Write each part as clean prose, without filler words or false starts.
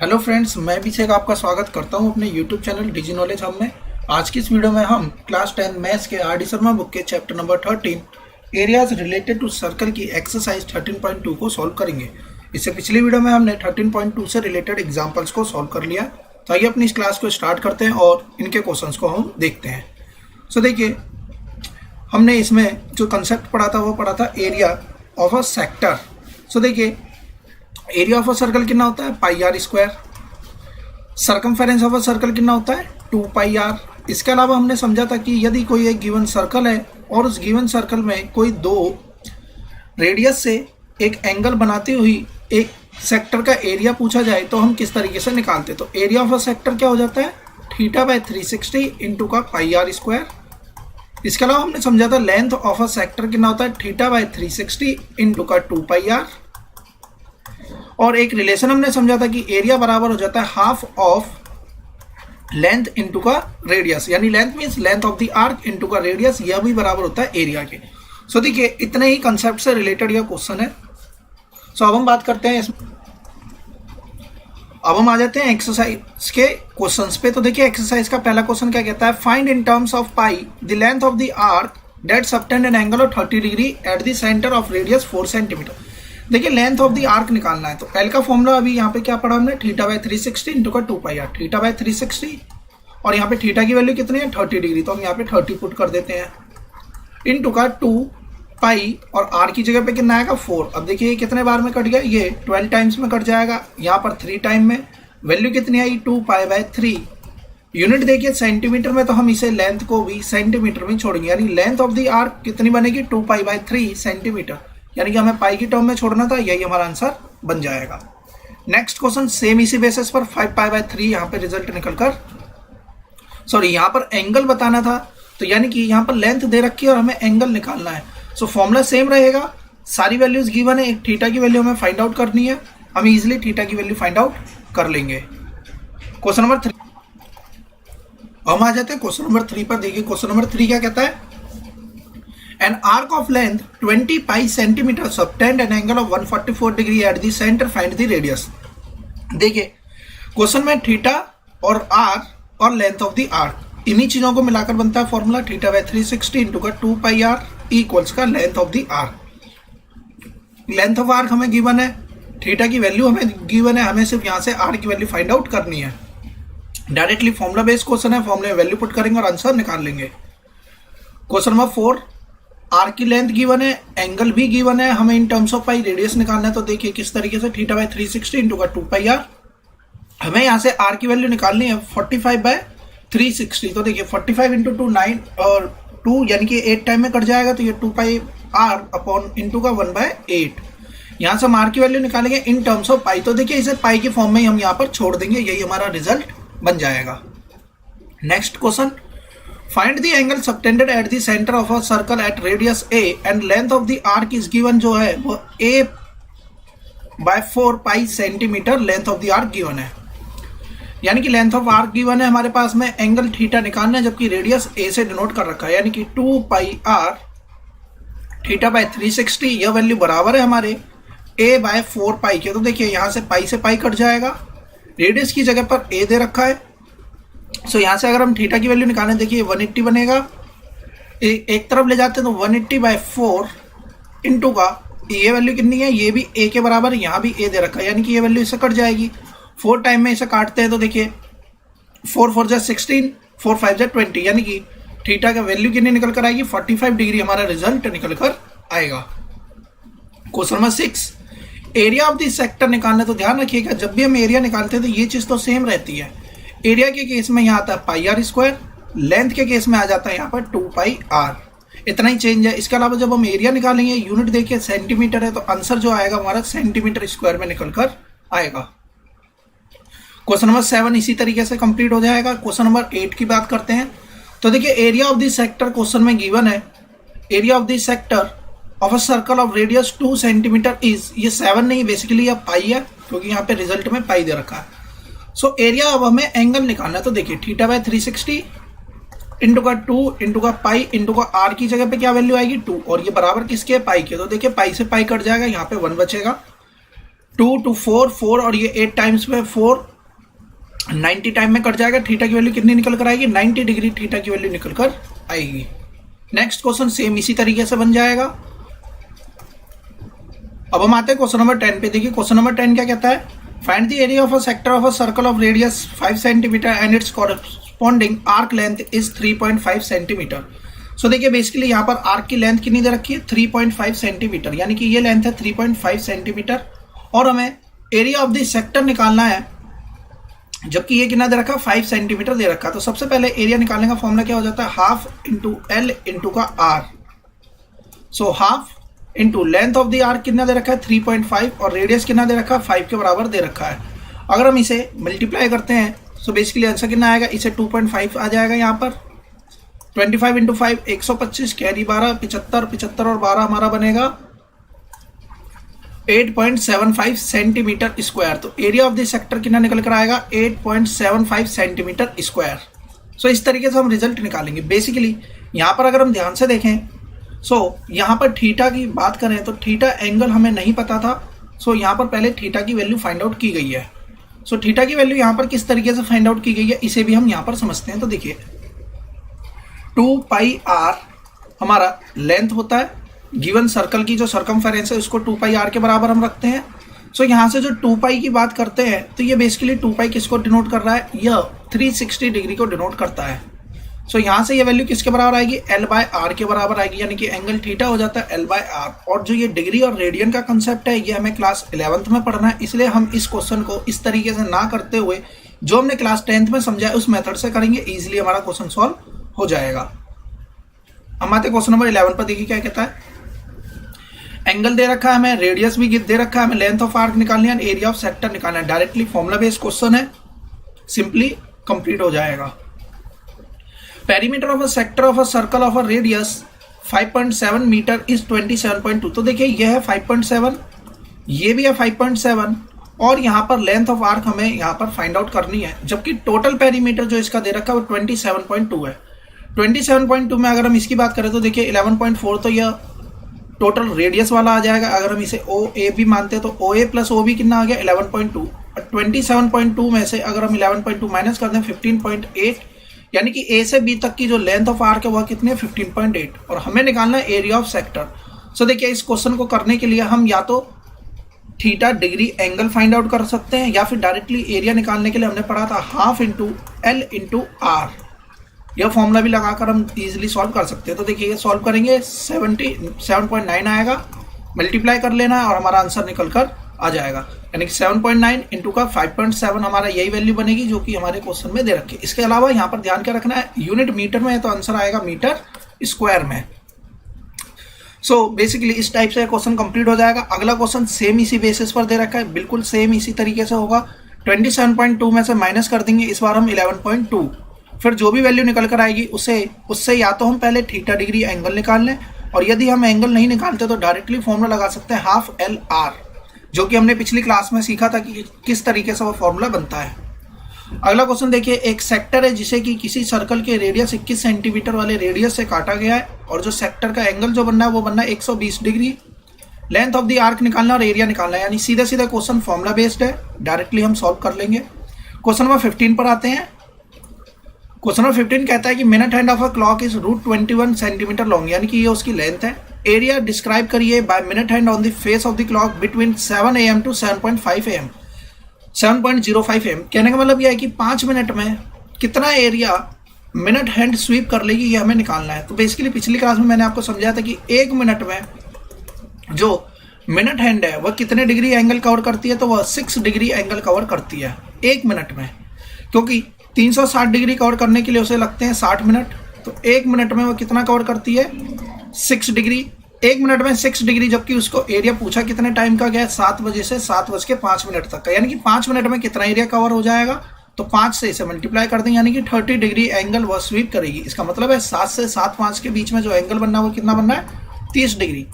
Hello friends, मैं अभिषेक आपका स्वागत करता हूं अपने YouTube channel Digi Knowledge Hub में। आज की इस वीडियो में हम क्लास 10 मैथ्स के आर डी शर्मा बुक के chapter number 13 areas related to circle की एक्सरसाइज 13.2 को सॉल्व करेंगे। इससे पिछली वीडियो में हमने 13.2 से रिलेटेड एग्जाम्पल्स को सॉल्व कर लिया। तो आइए अपनी इस क्लास को स्टार्ट करते हैं और इनके क्वेश्चंस को हम देखते हैं। सो देखिए, हमने इसमें जो कंसेप्ट पढ़ा था वो पढ़ा था area of a sector. So देखिए, एरिया ऑफ अ सर्कल कितना होता है pi r square. Circumference of a circle कितना होता है 2 पाई आर। इसके अलावा हमने समझा था कि यदि कोई एक गिवन सर्कल है और उस गिवन सर्कल में कोई दो रेडियस से एक एंगल बनाती हुई एक सेक्टर का एरिया पूछा जाए तो हम किस तरीके से निकालते। तो एरिया ऑफ अ सेक्टर क्या हो जाता है θ/360 इंटू का पाई आर स्क्वायर। इसके अलावा हमने समझा था लेंथ ऑफ अ सेक्टर कितना होता है θ/360 इंटू का 2 पाई आर। और एक रिलेशन हमने समझा था कि एरिया बराबर हो जाता है हाफ ऑफ लेंथ इनटू का रेडियस, यानी length means length of the arc into का रेडियस, यह भी बराबर होता है एरिया के। सो देखिए, इतने ही कंसेप्ट से रिलेटेड यह क्वेश्चन है। सो अब हम बात करते हैं अब हम आ जाते हैं एक्सरसाइज के क्वेश्चंस पे। तो देखिए, एक्सरसाइज का पहला क्वेश्चन क्या कहता है, find in terms of pi the length of the arc that subtend an angle of 30 degree at the centre of radius 4 centimetre. देखिए, लेंथ ऑफ द आर्क निकालना है। तो एल का फॉर्मूला अभी यहाँ पे क्या पढ़ा हमने θ/360 इंटू का 2 पाई आर। θ/360 और यहाँ पे थीटा की वैल्यू कितनी है 30 डिग्री, तो हम यहाँ पे 30 पुट कर देते हैं इंटू का 2 पाई और आर की जगह पे कितना आएगा 4। अब देखिए ये कितने बार में कट गया, ये 12 टाइम्स में कट जाएगा, यहाँ पर 3 टाइम में। वैल्यू कितनी आई 2 पाई/3। यूनिट देखिए सेंटीमीटर में, तो हम इसे लेंथ को भी सेंटीमीटर में छोड़ेंगे, यानी लेंथ ऑफ द आर्क कितनी बनेगी 2 पाई/3 सेंटीमीटर, यानी कि हमें पाई की टर्म में छोड़ना था। यही हमारा आंसर बन जाएगा। नेक्स्ट क्वेश्चन सेम इसी बेसिस पर 5 पाई/3 यहाँ पे रिजल्ट निकलकर यहाँ पर एंगल बताना था, तो यानी कि यहाँ पर लेंथ दे रखी है और हमें एंगल निकालना है। सो फॉर्मूला सेम रहेगा, सारी वैल्यूज गिवन है। एक थीटा की वैल्यू हमें फाइंड आउट करनी है, हम इजिली थीटा की वैल्यू फाइंड आउट कर लेंगे। क्वेश्चन नंबर 3 हम आ जाते हैं क्वेश्चन नंबर 3 पर। देखिए क्वेश्चन नंबर 3 क्या कहता है, an arc of length 20 pi centimeter subtend an angle of 144 degree at the center, find the radius। देखिए क्वेश्चन में थीटा और आर और लेंथ ऑफ द आर्क, इन्हीं चीजों को मिलाकर बनता है फॉर्मूला θ/360 इंटू का 2 पाई आर इक्वल्स का length of the arc. Length of arc हमें गिवन है, थीटा की वैल्यू हमें गिवन है, हमें सिर्फ यहाँ से आर की वैल्यू फाइंड आउट करनी है। डायरेक्टली फॉर्मूला बेस्ड क्वेश्चन है, फॉर्मूले में वैल्यू पुट करेंगे और आंसर निकाल लेंगे। क्वेश्चन नंबर 4, आर्क की लेंथ गिवन है, एंगल भी गिवन है, हमें in terms of pi radius निकालना है। तो देखिए किस तरीके से θ/360 इंटू का 2 पाई आर, हमें यहाँ से आर की वैल्यू निकालनी है 45/360। तो देखिए 45 इंटू 2 9 और 2 यानी कि 8 टाइम में कट जाएगा, तो ये 2 पाई आर अपॉन इंटू का 1/8। यहाँ से हम आर की वैल्यू निकालेंगे इन टर्म्स ऑफ पाई, तो देखिए इसे पाई के फॉर्म में ही हम यहाँ पर छोड़ देंगे, यही हमारा रिजल्ट बन जाएगा। Next question, find the angle subtended at the centre of a circle eight radius a and length of the arc is given, जो है वो a/4 pi centimetre length of the arc given है। यानी कि length of arc given है हमारे पास में, angle theta निकालना है, जबकि रेडियस a से डिनोट कर रखा है, यानी कि 2 पाई आर θ/360, यह वैल्यू बराबर है हमारे a/4 पाई के। तो देखिए यहाँ से पाई कट जाएगा, रेडियस की जगह पर a दे रखा है। सो यहाँ से अगर हम थीटा की वैल्यू निकालें, देखिए 180 बनेगा, एक तरफ ले जाते हैं तो 180/4 इंटू का ये वैल्यू कितनी है, ये भी a के बराबर, यहाँ भी a दे रखा है, यानी कि ये वैल्यू इससे कट जाएगी। 4 टाइम में इसे काटते हैं तो देखिए 4 4 16, 4 5 20, यानी कि थीटा का वैल्यू कितनी निकल कर आएगी 45 डिग्री, हमारा रिजल्ट निकल कर आएगा। Question number 6, area of the sector निकालना। तो ध्यान रखिएगा, जब भी हम एरिया निकालते हैं तो ये चीज तो सेम रहती है। एरिया के केस में यहाँ आता है पाई आर स्क्वायर, लेंथ के केस में आ जाता है यहाँ पर 2 पाई आर, इतना ही चेंज है। इसके अलावा जब हम एरिया निकालेंगे, यूनिट देखिए सेंटीमीटर है, तो आंसर जो आएगा हमारा सेंटीमीटर स्क्वायर में निकल कर आएगा। क्वेश्चन नंबर 7 इसी तरीके से कंप्लीट हो जाएगा। क्वेश्चन नंबर 8 की बात करते हैं। तो देखिए area of the sector question में गिवन है, area of the sector of a circle of radius 2 centimetre is, ये 7 नहीं बेसिकली यह पाई है, क्योंकि यहाँ पे रिजल्ट में पाई दे रखा है। सो एरिया अब हमें एंगल निकालना है। तो देखिए θ/360 इंटू का 2 इंटू का पाई इंटू का आर की जगह पे क्या वैल्यू आएगी 2, और ये बराबर किसके पाई के। तो देखिए पाई से पाई कट जाएगा, यहाँ पे 1 बचेगा, 2 to 4 4 और ये 8 टाइम्स में 4 90 टाइम में कट जाएगा, थीटा की वैल्यू कितनी निकल कर आएगी, 90 डिग्री थीटा की वैल्यू निकल कर आएगी। नेक्स्ट क्वेश्चन सेम इसी तरीके से बन जाएगा। अब हम आते हैं क्वेश्चन नंबर 10 पे। देखिए क्वेश्चन नंबर 10 क्या कहता है, find the area of a sector of a circle of radius 5 centimetre and its corresponding arc length is 3.5 centimetre. So देखिए बेसिकली यहाँ पर आर्क की लेंथ कितनी दे रखी है, 3.5 सेंटीमीटर, यानी कि ये लेंथ है 3.5 सेंटीमीटर और हमें एरिया ऑफ द सेक्टर निकालना है, जबकि ये कितना दे रखा है, 5 सेंटीमीटर दे रखा है। तो सबसे पहले एरिया निकालने का फॉर्मूला क्या हो जाता है, हाफ इंटू एल इंटू का R. So half into length of the arc कितना दे रखा है, 3.5 और रेडियस कितना दे रखा है, 5 के बराबर दे रखा है। अगर हम इसे मल्टीप्लाई करते हैं सो बेसिकली आंसर कितना आएगा, इसे 2.5 आ जाएगा यहाँ पर। 25 इंटू 5 125, कैरी 12, 75 और 12 हमारा बनेगा 8.75 सेंटीमीटर स्क्वायर। तो एरिया ऑफ द सेक्टर कितना निकल कर आएगा, 8.75 सेंटीमीटर स्क्वायर। सो इस तरीके से हम रिजल्ट निकालेंगे। बेसिकली यहाँ पर अगर हम ध्यान से देखें सो यहाँ पर थीटा की बात करें तो थीटा एंगल हमें नहीं पता था। सो यहाँ पर पहले थीटा की वैल्यू फाइंड आउट की गई है। सो थीटा की वैल्यू यहाँ पर किस तरीके से फाइंड आउट की गई है, इसे भी हम यहाँ पर समझते हैं। तो देखिए 2 पाई आर हमारा लेंथ होता है, गिवन सर्कल की जो सरकमफेरेंस है उसको 2 पाई आर के बराबर हम रखते हैं। सो यहाँ से जो 2 पाई की बात करते हैं तो ये बेसिकली 2 पाई किसको डिनोट कर रहा है, यह 360 डिग्री को डिनोट करता है। सो यहाँ से ये वैल्यू किसके बराबर आएगी, एल बाय आर के बराबर आएगी, यानी कि एंगल थीटा हो जाता है एल बाय आर। और जो ये डिग्री और रेडियन का कंसेप्ट है ये हमें क्लास 11th में पढ़ना है, इसलिए हम इस क्वेश्चन को इस तरीके से ना करते हुए जो हमने क्लास 10th में समझा है उस मेथड से करेंगे, इजिली हमारा क्वेश्चन सॉल्व हो जाएगा। हम आते क्वेश्चन नंबर 11 पर। देखिए क्या कहता है, एंगल दे रखा है हमें, रेडियस भी दे रखा है हमें, लेंथ ऑफ आर्क निकालनी है, एरिया ऑफ सेक्टर निकालना है। डायरेक्टली फॉर्मुला बेस्ड क्वेश्चन है, सिंपली कंप्लीट हो जाएगा। Perimeter of a sector of a circle of a radius 5.7 metre is 27.2। तो देखिए यह है 5.7, ये भी है 5.7 और यहाँ पर लेंथ ऑफ आर्क हमें यहाँ पर फाइंड आउट करनी है, जबकि टोटल पेरीमीटर जो इसका दे रखा है वो 27.2 है। 27.2 में अगर हम इसकी बात करें तो देखिए 11.4 तो यह टोटल रेडियस वाला आ जाएगा। अगर हम इसे ओ ए भी मानते हैं तो ओ ए प्लस ओ बी कितना आ गया, 11.2। और 27.2 में से अगर हम 11.2 माइनस कर दें 15.8, यानी कि ए से बी तक की जो लेंथ ऑफ आर्क है वह कितनी है, 15.8। और हमें निकालना है एरिया ऑफ सेक्टर। सो देखिए इस क्वेश्चन को करने के लिए हम या तो theta degree angle find out कर सकते हैं या फिर डायरेक्टली एरिया निकालने के लिए हमने पढ़ा था half into L into R. यह फॉर्मूला भी लगाकर हम इजीली सॉल्व कर सकते हैं। तो देखिए सॉल्व करेंगे 7.9 आएगा, मल्टीप्लाई कर लेना है और हमारा आंसर निकल कर आ जाएगा, यानी कि 7.9 इंटू का 5.7 हमारा यही वैल्यू बनेगी जो कि हमारे क्वेश्चन में दे रखी है। इसके अलावा यहाँ पर ध्यान क्या रखना है, यूनिट मीटर में है तो आंसर आएगा मीटर स्क्वायर में। सो बेसिकली इस टाइप से क्वेश्चन कंप्लीट हो जाएगा। अगला क्वेश्चन सेम इसी बेसिस पर दे रखा है, बिल्कुल सेम इसी तरीके से होगा। 27.2 में से माइनस कर देंगे इस बार हम 11.2, फिर जो भी वैल्यू निकल कर आएगी उससे या तो हम पहले थीटा डिग्री एंगल निकाल लें, और यदि हम एंगल नहीं निकालते तो डायरेक्टली फॉर्मूला लगा सकते हैं हाफ एल आर, जो कि हमने पिछली क्लास में सीखा था कि किस तरीके से वो फॉर्मूला बनता है। अगला क्वेश्चन देखिए, एक सेक्टर है जिसे कि किसी सर्कल के रेडियस 21 सेंटीमीटर वाले रेडियस से काटा गया है और जो सेक्टर का एंगल जो बनना है वो बनना है 120 degree. Length of the arc निकालना और एरिया निकालना है, यानी सीधा सीधा क्वेश्चन फॉर्मूला बेस्ड है, डायरेक्टली हम सॉल्व कर लेंगे। क्वेश्चन नंबर 15 पर आते हैं। क्वेश्चन नंबर 15 कहता है कि minute hand of a clock is √21 centimetre long, यानी कि ये उसकी लेंथ है। एरिया डिस्क्राइब करिए by minute hand on the face of the clock between 7 AM to 7.5 AM 7.05 AM। कहने का मतलब यह है कि 5 मिनट में कितना एरिया मिनट हैंड स्वीप कर लेगी, ये हमें निकालना है। तो बेसिकली पिछली क्लास में मैंने आपको समझाया था कि 1 मिनट में जो मिनट हैंड है वह कितने डिग्री एंगल कवर करती है, तो वह 6 डिग्री एंगल कवर करती है 1 मिनट में, क्योंकि 360 डिग्री कवर करने के लिए उसे लगते हैं 60 मिनट। तो 1 मिनट में वो कितना कवर करती है, 6 डिग्री। 1 मिनट में 6 डिग्री, जबकि उसको एरिया पूछा कितने टाइम का गया, 7 बजे से 7:05 तक का, यानी कि 5 मिनट में कितना एरिया कवर हो जाएगा, तो 5 से इसे मल्टीप्लाई कर दें, यानी कि 30 डिग्री एंगल वह स्वीप करेगी। इसका मतलब है 7 से 7:05 के बीच में जो एंगल बनना है वो कितना बनना है, 30 डिग्री।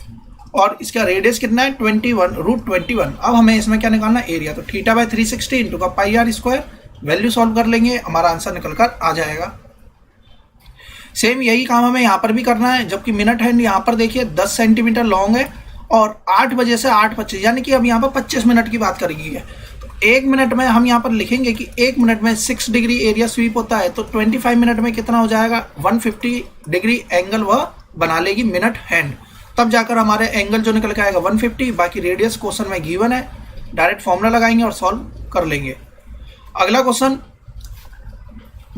और इसका रेडियस कितना है, 21 अब हमें इसमें क्या निकालना है, एरिया। तो थीटा बाय 360 इंटू का pi r square, value solve कर लेंगे, हमारा आंसर निकल कर आ जाएगा। सेम यही काम हमें यहाँ पर भी करना है, जबकि मिनट हैंड यहाँ पर देखिए 10 सेंटीमीटर लॉन्ग है और 8 बजे से 8:25, यानी कि अब यहाँ पर 25 मिनट की बात करी गई है। तो 1 मिनट में हम यहाँ पर लिखेंगे कि 1 मिनट में 6 डिग्री एरिया स्वीप होता है, तो 25 मिनट में कितना हो जाएगा, 150 डिग्री एंगल वह बना लेगी मिनट हैंड। तब जाकर हमारे एंगल जो निकल के आएगा 150। बाकी रेडियस क्वेश्चन में गिवन है, डायरेक्ट फॉर्मूला लगाएंगे और सॉल्व कर लेंगे। अगला question,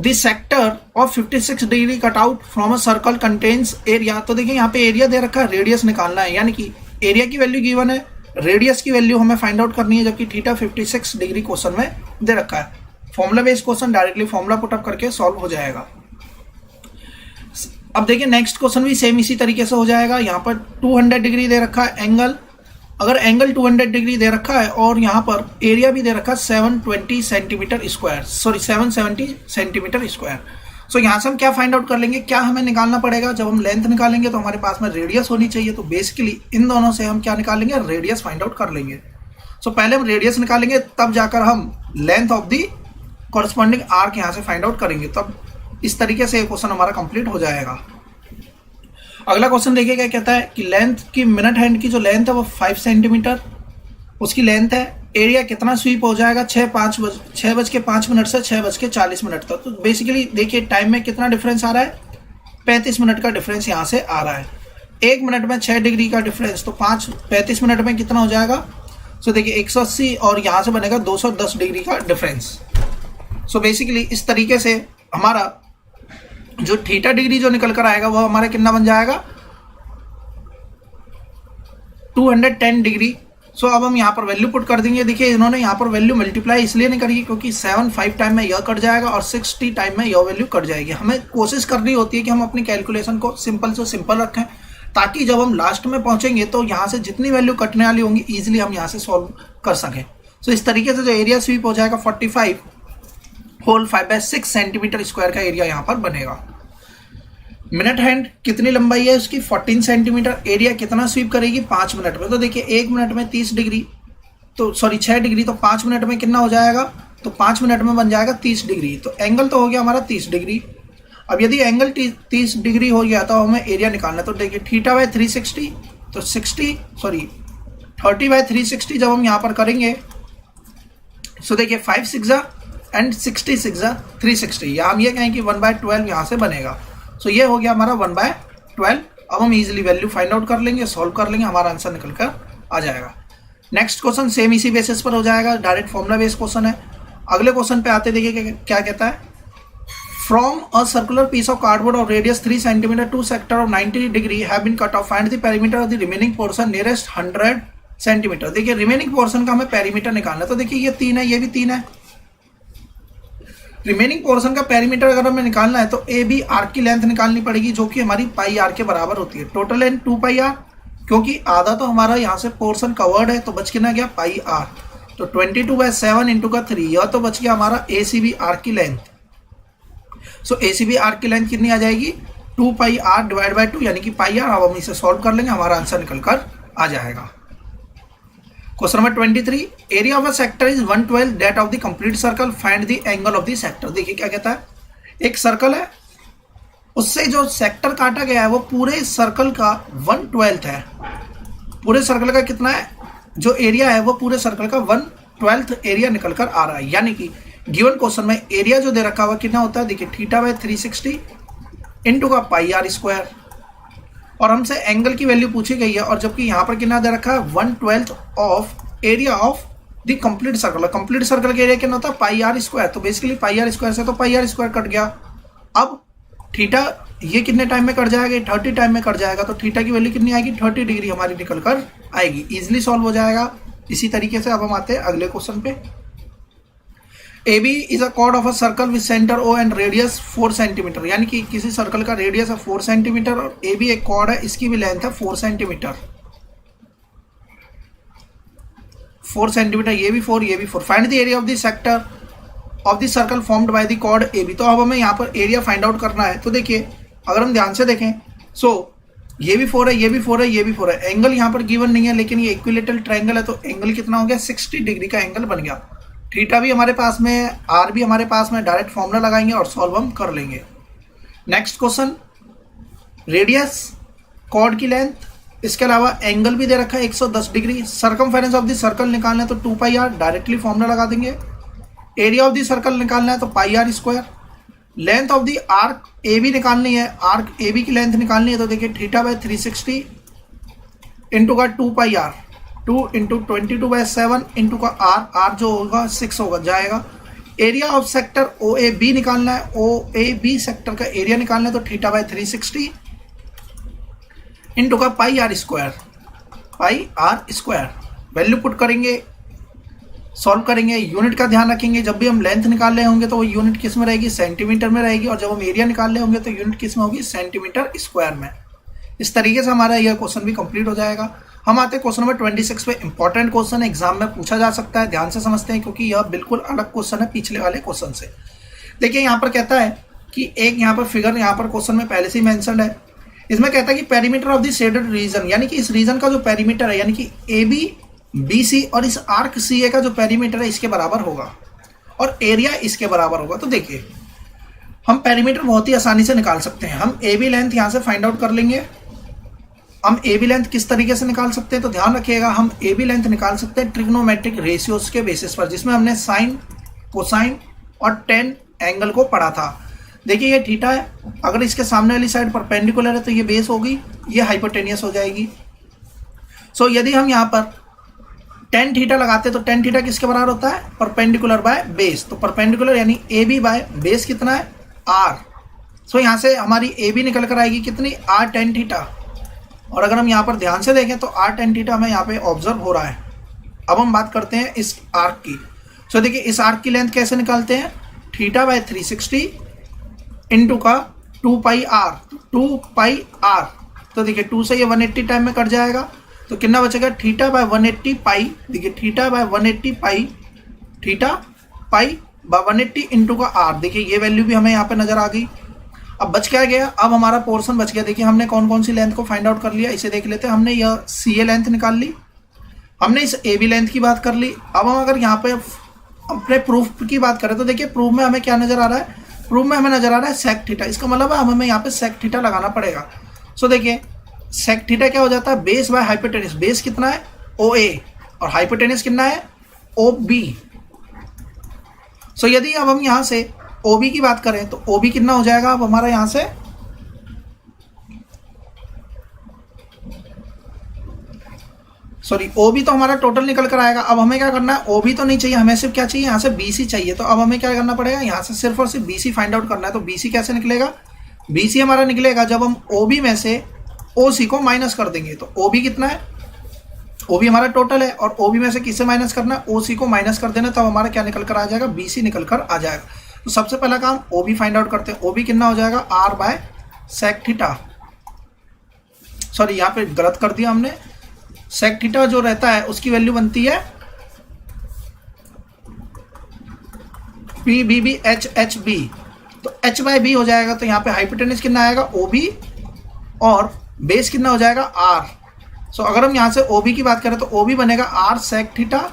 the sector of 56 degree cut out from a circle contains area. तो देखिए यहाँ पे एरिया दे रखा है, रेडियस निकालना है, यानी कि एरिया की वैल्यू गिवन है, रेडियस की वैल्यू हमें फाइंड आउट करनी है, जबकि थीटा 56 डिग्री क्वेश्चन में दे रखा है। Formula based question, directly formula put up करके सॉल्व हो जाएगा। अब देखिए नेक्स्ट क्वेश्चन भी सेम इसी तरीके से हो जाएगा। यहाँ पर 200 डिग्री दे रखा है एंगल, अगर एंगल 200 डिग्री दे रखा है और यहाँ पर एरिया भी दे रखा है 720 centimetre square, sorry 770 centimetre square. So यहाँ से हम क्या फाइंड आउट कर लेंगे, क्या हमें निकालना पड़ेगा, जब हम लेंथ निकालेंगे तो हमारे पास में रेडियस होनी चाहिए, तो बेसिकली इन दोनों से हम क्या निकालेंगे, रेडियस फाइंड आउट कर लेंगे। सो पहले हम रेडियस निकालेंगे, तब जाकर हम length of the corresponding arc यहाँ से फाइंड आउट करेंगे, तब इस तरीके से क्वेश्चन हमारा कंप्लीट हो जाएगा। अगला क्वेश्चन देखिए क्या कहता है कि लेंथ की मिनट हैंड की जो लेंथ है वो 5 सेंटीमीटर उसकी लेंथ है, एरिया कितना स्वीप हो जाएगा 6:05 से 6:40 तक। तो बेसिकली देखिए टाइम में कितना डिफरेंस आ रहा है, 35 मिनट का डिफरेंस यहाँ से आ रहा है। 1 मिनट में 6 डिग्री का डिफरेंस, तो 35 मिनट में कितना हो जाएगा, सो देखिए 180 और यहाँ से बनेगा 210 डिग्री का डिफरेंस। सो बेसिकली इस तरीके से हमारा जो थीटा डिग्री जो निकल कर आएगा वो हमारा कितना बन जाएगा, 210 डिग्री। सो अब हम यहाँ पर वैल्यू पुट कर देंगे। देखिए इन्होंने यहाँ पर वैल्यू मल्टीप्लाई इसलिए नहीं करी क्योंकि 75 टाइम में यह कट जाएगा और 60 टाइम में यह वैल्यू कट जाएगी। हमें कोशिश करनी होती है कि हम अपनी कैलकुलेशन को सिंपल से सिंपल रखें, ताकि जब हम लास्ट में पहुंचेंगे तो यहाँ से जितनी वैल्यू कटने वाली होंगी ईजिली हम यहाँ से सॉल्व कर सकें। सो इस तरीके से जो एरिया स्वीप हो जाएगा 45 होल 5/6 सेंटीमीटर स्क्वायर का एरिया यहाँ पर बनेगा। मिनट हैंड कितनी लंबाई है उसकी 14 सेंटीमीटर, एरिया कितना स्वीप करेगी 5 मिनट में। तो देखिए 1 मिनट में 30 डिग्री, तो सॉरी 6 डिग्री, तो 5 मिनट में कितना हो जाएगा, तो 5 मिनट में बन जाएगा 30 डिग्री। तो एंगल तो हो गया हमारा 30 डिग्री। अब यदि एंगल 30 डिग्री हो गया तो हमें एरिया निकालना है। तो देखिए θ/360, तो 30/360 जब हम यहाँ पर करेंगे, सो देखिए 5 6 एंड 66 360, या हम ये कहें कि 1/12 यहाँ से बनेगा। सो ये हो गया हमारा 1/12। अब हम इजीली वैल्यू फाइंड आउट कर लेंगे, सॉल्व कर लेंगे, हमारा आंसर निकल कर आ जाएगा। नेक्स्ट क्वेश्चन सेम इसी बेसिस पर हो जाएगा, डायरेक्ट फॉर्मूला बेस्ड क्वेश्चन है। अगले क्वेश्चन पे आते देखिए क्या कहता है, from a circular piece of cardboard of radius 3 centimetre 2 sector of 90 degree have been cut off, find the perimeter of the remaining portion nearest 100 centimetre. देखिए रिमेनिंग पोर्शन का हमें पेरीमीटर निकालना है। तो देखिए ये 3 है, ये भी 3 है। रिमेनिंग पोर्शन का पेरीमीटर अगर हमें निकालना है तो ए बी आर्क की लेंथ निकालनी पड़ेगी, जो कि हमारी पाई आर के बराबर होती है। टोटल लेंथ 2 पाई आर, क्योंकि आधा तो हमारा यहाँ से पोर्शन कवर्ड है, तो बच के ना गया पाई आर। तो 22/7 इंटू का 3, यह तो बच गया हमारा ए सी बी आर्क की लेंथ। सो ए सी बी आर्क की लेंथ कितनी आ जाएगी, 2 पाई आर डिवाइड बाई 2, यानी कि पाई आर। अब हम इसे सॉल्व कर लेंगे, हमारा आंसर निकल कर आ जाएगा। Question number 23, area of a sector is 1/12 that of the complete circle, find the angle of the sector. देखिए क्या कहता है, एक सर्कल है, उससे जो सेक्टर काटा गया है वो पूरे सर्कल का 1/12 है। पूरे सर्कल का कितना है, जो एरिया है वो पूरे सर्कल का 1/12 एरिया निकल कर आ रहा है। यानी कि गिवन क्वेश्चन में एरिया जो दे रखा हुआ कितना होता है, देखिए θ/360 इंटू का पाई आर स्क्वायर, और हमसे एंगल की वैल्यू पूछी गई है, और जबकि यहाँ पर कितना दे रखा है 1/12 of area of the complete circle. Complete circle का एरिया कितना होता है पाई आर स्क्वायर। तो बेसिकली पाई आर स्क्वायर से तो पाई आर स्क्वायर कट गया। अब थीटा ये कितने टाइम में कट जाएगा, 30 टाइम में कट जाएगा। तो थीटा की वैल्यू कितनी आएगी, 30 डिग्री हमारी निकल कर आएगी। इजिली सॉल्व हो जाएगा। इसी तरीके से अब हम आते हैं अगले क्वेश्चन पे। AB is a cord of a circle with centre O and radius 4 centimetre, यानी कि किसी सर्कल का रेडियस है 4 सेंटीमीटर और AB एक कॉर्ड है, इसकी भी लेंथ है 4 सेंटीमीटर। 4 सेंटीमीटर, ये भी 4, ये भी 4। Find the area of the sector of the circle formed by the chord AB। तो अब हमें यहाँ पर एरिया फाइंड आउट करना है। तो देखिए अगर हम ध्यान से देखें, सो ये भी 4 है, ये भी 4 है, ये भी 4 है। एंगल यहाँ पर गिवन नहीं है, लेकिन ये इक्विलेटरल ट्रायंगल है, तो एंगल कितना हो गया, 60 डिग्री का एंगल बन गया। थीटा भी हमारे पास में है, आर भी हमारे पास में, डायरेक्ट फॉर्मूला लगाएंगे और सॉल्व हम कर लेंगे। नेक्स्ट क्वेश्चन, रेडियस, कॉर्ड की लेंथ इसके अलावा एंगल भी दे रखा है 110 degree. Circumference of the circle निकालना है तो 2 पाई आर, डायरेक्टली फॉर्मूला लगा देंगे। एरिया ऑफ द सर्कल निकालना है तो pi r square. Length of the arc A B निकालनी है, आर्क ए बी की लेंथ निकालनी है तो देखिए थीटा बाय 360 इंटू का 2 पाई आर, 2 इंटू 22/7 इंटू का आर, आर जो होगा 6 होगा जाएगा। Area of sector O A B निकालना है, ओ ए बी सेक्टर का एरिया निकालना है तो थीटा बाय 360 इंटू का pi r square, pi r square. Value put करेंगे, सॉल्व करेंगे। यूनिट का ध्यान रखेंगे, जब भी हम लेंथ निकाल रहे होंगे तो वो यूनिट किस में रहेगी, सेंटीमीटर में रहेगी, और जब हम एरिया निकाल रहे होंगे तो यूनिट किस में होगी, सेंटीमीटर स्क्वायर में। इस तरीके से हमारा यह क्वेश्चन भी कंप्लीट हो जाएगा। हम आते हैं क्वेश्चन नंबर 26 पे। इंपॉर्टेंट क्वेश्चन एग्जाम में पूछा जा सकता है, ध्यान से समझते हैं क्योंकि यह बिल्कुल अलग क्वेश्चन है पिछले वाले क्वेश्चन से। देखिए यहाँ पर कहता है कि एक यहाँ पर फिगर यहाँ पर क्वेश्चन में पहले से ही मेंशन्ड है। इसमें कहता है कि perimeter of the shaded region, यानी कि इस रीजन का जो पेरीमीटर है, यानी कि ए बी बी सी और इस आर्क सी ए का जो पेरीमीटर है इसके बराबर होगा और एरिया इसके बराबर होगा। तो देखिए हम पेरीमीटर बहुत ही आसानी से निकाल सकते हैं। हम ए बी लेंथ यहाँ से फाइंड आउट कर लेंगे। हम ए बी लेंथ किस तरीके से निकाल सकते हैं तो ध्यान रखिएगा, हम ए बी लेंथ निकाल सकते हैं ट्रिग्नोमेट्रिक रेशियोज के बेसिस पर, जिसमें हमने साइन, कोसाइन और टेन एंगल को पढ़ा था। देखिए ये थीटा है, अगर इसके सामने वाली साइड परपेंडिकुलर है तो ये बेस होगी, ये हाइपोटेनियस हो जाएगी। सो यदि हम यहाँ पर टेन थीटा लगाते हैं तो टेन थीटा किसके बराबर होता है, परपेंडिकुलर बाय बेस। तो परपेंडिकुलर यानी ए बी बाय बेस कितना है, आर। सो यहाँ से हमारी ए बी निकल कर आएगी कितनी, आर टेन थीटा। और अगर हम यहाँ पर ध्यान से देखें तो आर टेन थीटा हमें यहाँ पे ऑब्जर्व हो रहा है। अब हम बात करते हैं इस आर्क की। सो देखिए इस आर्क की लेंथ कैसे निकालते हैं, थीटा बाय 360 इंटू का 2 पाई आर, 2 पाई आर। तो देखिए 2 से ये 180 टाइम में कट जाएगा तो कितना बचेगा, थीटा बाय 180 पाई। देखिए theta by 180 pi, theta pi by 180 into का आर। देखिए ये वैल्यू भी हमें यहाँ पे नजर आ गई। अब बच क्या गया, अब हमारा पोर्शन बच गया। देखिए हमने कौन कौन सी लेंथ को फाइंड आउट कर लिया, इसे देख लेते हैं। हमने यह सी ए लेंथ निकाल ली, हमने इस ए बी लेंथ की बात कर ली। अब हम अगर यहाँ पे अपने प्रूफ की बात करें तो देखिए प्रूफ में हमें क्या नजर आ रहा है, प्रूफ में हमें नजर आ रहा है सेक थीटा। इसका मतलब है हमें यहाँ पे सेक थीटा लगाना पड़ेगा। सो देखिए सेक थीटा क्या हो जाता है, बेस बाय हाइपोटेनिस। बेस कितना है, ओ ए, और हाइपोटेनिस कितना है, ओ बी। सो यदि अब हम यहाँ से ओ बी की बात करें तो ओ बी कितना हो जाएगा, अब हमारा यहाँ से सॉरी ओ बी तो हमारा टोटल निकल कर आएगा। अब हमें क्या करना है, ओ बी तो नहीं चाहिए, हमें सिर्फ क्या चाहिए, यहाँ से बी सी चाहिए। तो अब हमें क्या करना पड़ेगा, यहाँ से सिर्फ और सिर्फ बी सी फाइंड आउट करना है। तो बी सी कैसे निकलेगा, बी सी हमारा निकलेगा जब हम ओ बी में से ओ सी को माइनस कर देंगे। तो ओ बी कितना है, ओ बी हमारा टोटल है, और ओ बी में से किससे माइनस करना है, ओ सी को माइनस कर देना। तब हमारा क्या निकल कर आ जाएगा, बी सी निकल कर आ जाएगा। तो सबसे पहला काम ओ बी फाइंड आउट करते हैं। ओ बी कितना हो जाएगा, R by sec theta. Sorry यहाँ पे गलत कर दिया हमने, सेक थीटा जो रहता है उसकी वैल्यू बनती है P B B H H B. तो एच बाय बी हो जाएगा। तो यहाँ पे हाइपोटेनिस कितना आएगा, ओ बी, और बेस कितना हो जाएगा, आर। सो अगर हम यहाँ से ओ बी की बात करें तो ओ बी बनेगा आर सेक थीटा,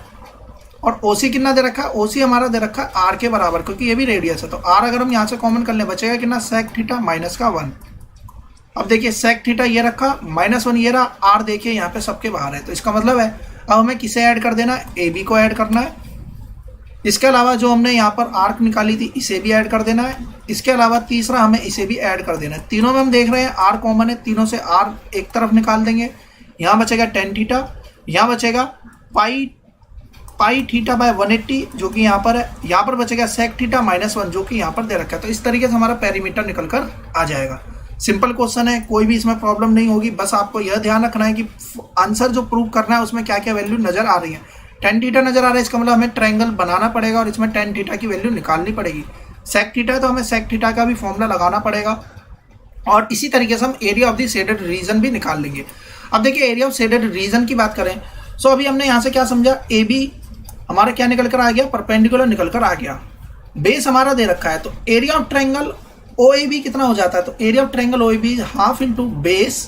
और ओ सी कितना दे रखा है, ओ सी हमारा दे रखा है आर के बराबर, क्योंकि ये भी रेडियस है। तो आर अगर हम यहाँ से कॉमन कर लें बचेगा कितना, सेक थीटा माइनस का 1। अब देखिए सेक थीटा ये रखा, -1 ये रहा, आर देखिए यहाँ पे सबके बाहर है। तो इसका मतलब है अब हमें किसे ऐड कर देना है, ए बी को ऐड करना है। इसके अलावा जो हमने यहाँ पर आर्क निकाली थी इसे भी ऐड कर देना है। इसके अलावा तीसरा हमें इसे भी ऐड कर देना है। तीनों में हम देख रहे हैं आर कॉमन है, तीनों से आर एक तरफ निकाल देंगे। यहाँ बचेगा टेन थीटा, यहाँ बचेगा पाई थीटा बाय 180 जो कि यहाँ पर है, यहाँ पर बचेगा सेक थीटा -1 जो कि यहाँ पर दे रखा है। तो इस तरीके से हमारा पेरीमीटर निकल कर आ जाएगा। सिंपल क्वेश्चन है, कोई भी इसमें प्रॉब्लम नहीं होगी। बस आपको यह ध्यान रखना है कि आंसर जो प्रूव करना है उसमें क्या क्या वैल्यू नजर आ रही है। टेन थीटा नजर आ रहा है, इसका मतलब हमें ट्रायंगल बनाना पड़ेगा और इसमें टेन थीटा की वैल्यू निकालनी पड़ेगी। सेक थीटा है तो हमें सेक थीटा का भी फॉर्मूला लगाना पड़ेगा, और इसी तरीके से हम area of the shaded region भी निकाल लेंगे। अब देखिए एरिया ऑफ शेडेड रीजन की बात करें, सो अभी हमने यहाँ से क्या समझा, ए बी हमारा क्या निकल कर आ गया, परपेंडिकुलर निकल कर आ गया। बेस हमारा दे रखा है, तो area of triangle O A B कितना हो जाता है, तो area of triangle O A B half into base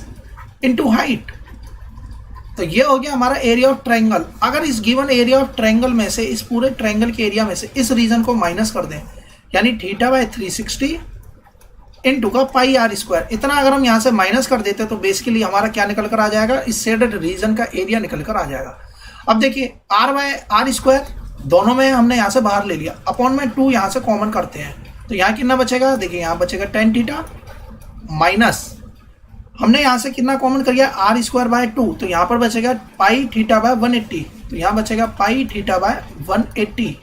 into height. तो ये हो गया हमारा एरिया ऑफ ट्रायंगल। अगर इस गिवन एरिया ऑफ ट्रायंगल में से, इस पूरे ट्रायंगल के एरिया में से इस रीजन को माइनस कर दें, यानी थीटा बाय 360 इनटू का पाई आर स्क्वायर। इतना अगर हम यहाँ से माइनस कर देते तो बेसिकली हमारा क्या निकल कर आ जाएगा, इस शेडेड रीजन का एरिया निकल कर आ जाएगा। अब देखिए आर बाय आर स्क्वायर दोनों में हमने यहाँ से बाहर ले लिया, अपॉन में 2 यहाँ से कॉमन करते हैं तो यहाँ कितना बचेगा, देखिए यहाँ बचेगा tan थीटा माइनस हमने यहाँ से कितना कॉमन कर लिया आर स्क्वायर बाय 2, तो यहाँ पर बचेगा पाई थीटा बाय 180, तो यहाँ बचेगा पाई थीटा बाय 180।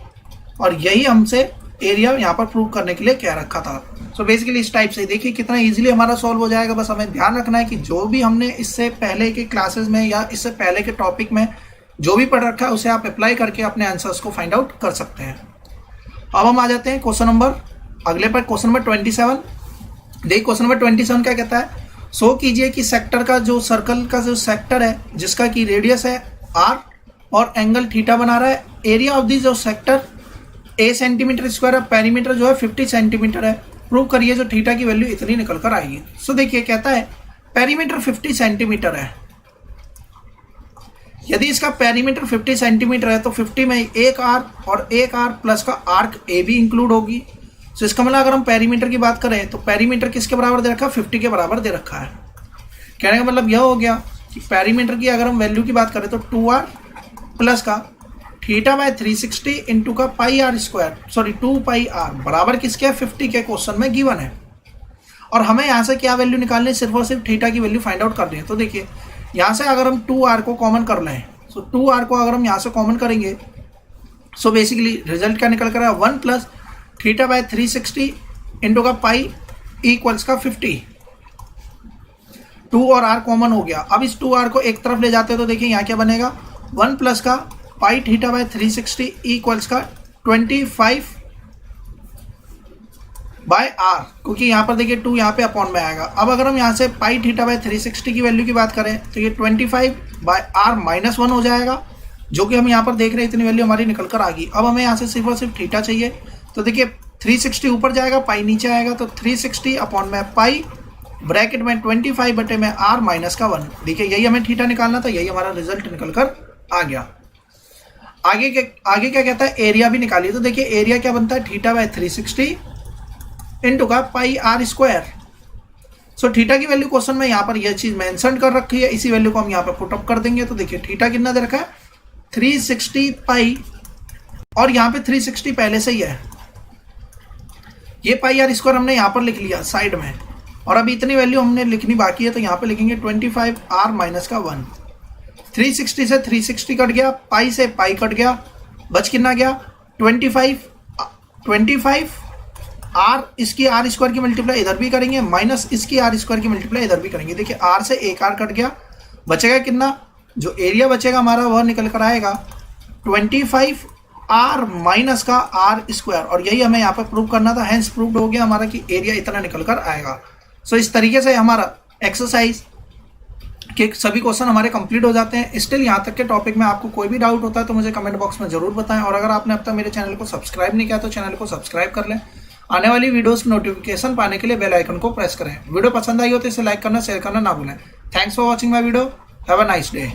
और यही हमसे एरिया यहाँ पर प्रूव करने के लिए कह रखा था। सो बेसिकली इस टाइप से देखिए कितना इजीली हमारा सॉल्व हो जाएगा। बस हमें ध्यान रखना है कि जो भी हमने इससे पहले के क्लासेस में या इससे पहले के टॉपिक में जो भी पढ़ रखा है उसे आप अप्लाई करके अपने आंसर्स को फाइंड आउट कर सकते हैं। अब हम आ जाते हैं क्वेश्चन नंबर अगले पर, क्वेश्चन नंबर 27। देखिए क्वेश्चन नंबर 27 क्या कहता है, शो कीजिए कि सेक्टर का जो सर्कल का जो सेक्टर है जिसका कि रेडियस है r और एंगल थीटा बना रहा है, एरिया ऑफ दी जो sector a centimetre square, perimeter जो है 50 सेंटीमीटर है, प्रूव करिए जो थीटा की वैल्यू इतनी निकल कर आएगी। सो देखिए कहता है पेरीमीटर 50 सेंटीमीटर है, यदि इसका पेरीमीटर 50 सेंटीमीटर है तो 50 में एक आर और एक आर प्लस का आर्क ए भी इंक्लूड होगी। तो इसका मतलब अगर हम पेरीमीटर की बात करें तो पेरीमीटर किसके बराबर दे रखा है, 50 के बराबर दे रखा है। कहने का मतलब यह हो गया कि पेरीमीटर की अगर हम वैल्यू की बात करें तो 2r प्लस का थीटा बाय 360 इंटू का pi r square, sorry 2 pi r बराबर किसके 50 के क्वेश्चन में गिवन है। और हमें यहाँ से क्या वैल्यू निकालनी है, सिर्फ और सिर्फ थीटा की वैल्यू फाइंड आउट करनी है। तो देखिए यहाँ से अगर हम 2r को कॉमन कर लें, सो 2r को अगर हम यहाँ से कॉमन करेंगे सो बेसिकली रिजल्ट क्या निकल कर आया 1 प्लस थीटा बाय 360 इंटू का पाई इक्वल्स का 50। 2 और r कॉमन हो गया। अब इस 2r को एक तरफ ले जाते हैं तो देखिए यहाँ क्या बनेगा 1 प्लस का पाई थीटा बाय 360 इक्वल्स का 25 बाय r, क्योंकि यहाँ पर देखिए 2 यहाँ पे अपॉन में आएगा। अब अगर हम यहाँ से पाई थीटा बाय 360 की वैल्यू की बात करें तो ये 25 बाय r माइनस 1 हो जाएगा, जो कि हम यहाँ पर देख रहे हैं इतनी वैल्यू हमारी निकल कर आ गई। अब हमें यहाँ से सिर्फ और सिर्फ थीटा चाहिए, तो देखिए 360 ऊपर जाएगा पाई नीचे आएगा, तो 360 अपॉन में पाई ब्रैकेट में 25 बटे में r माइनस का 1। देखिए यही हमें थीटा निकालना था, यही हमारा रिजल्ट निकल कर आ गया। आगे क्या कहता है, एरिया भी निकालिए। तो देखिए एरिया क्या बनता है, थीटा बाय 360 इंटू का pi r square. So theta की वैल्यू क्वेश्चन में यहाँ पर यह चीज मेंशन कर रखी है, इसी वैल्यू को हम यहाँ पर पुट अप कर देंगे। तो देखिए थीटा कितना दे रखा है 360 पाई, और यहाँ पे 360 पहले से ही है, ये पाई आर स्क्वायर हमने यहाँ पर लिख लिया साइड में, और अभी इतनी वैल्यू हमने लिखनी बाकी है। तो यहाँ पे लिखेंगे 25 r माइनस का 1। 360 से 360 कट गया, पाई से पाई कट गया, बच कितना गया 25 r, इसकी आर स्क्वायर की मल्टीप्लाई इधर भी करेंगे, माइनस इसकी आर स्क्वायर की मल्टीप्लाई इधर भी करेंगे। देखिए r से एक r कट गया, बचेगा कितना, जो एरिया बचेगा हमारा वह निकल कर आएगा 25 r माइनस का r स्क्वायर। और यही हमें यहाँ पर प्रूव करना था, हेंस प्रूव्ड हो गया हमारा कि एरिया इतना निकल कर आएगा। सो इस तरीके से हमारा एक्सरसाइज के सभी क्वेश्चन हमारे कंप्लीट हो जाते हैं। स्टिल यहाँ तक के टॉपिक में आपको कोई भी डाउट होता है तो मुझे कमेंट बॉक्स में जरूर बताएं, और अगर आपने अब तक मेरे चैनल को सब्सक्राइब नहीं किया तो चैनल को सब्सक्राइब कर लें। आने वाली वीडियोस की नोटिफिकेशन पाने के लिए बेल आइकन को प्रेस करें। वीडियो पसंद आई हो तो इसे लाइक करना, शेयर करना ना भूलें। Thanks for watching my video, have a nice day.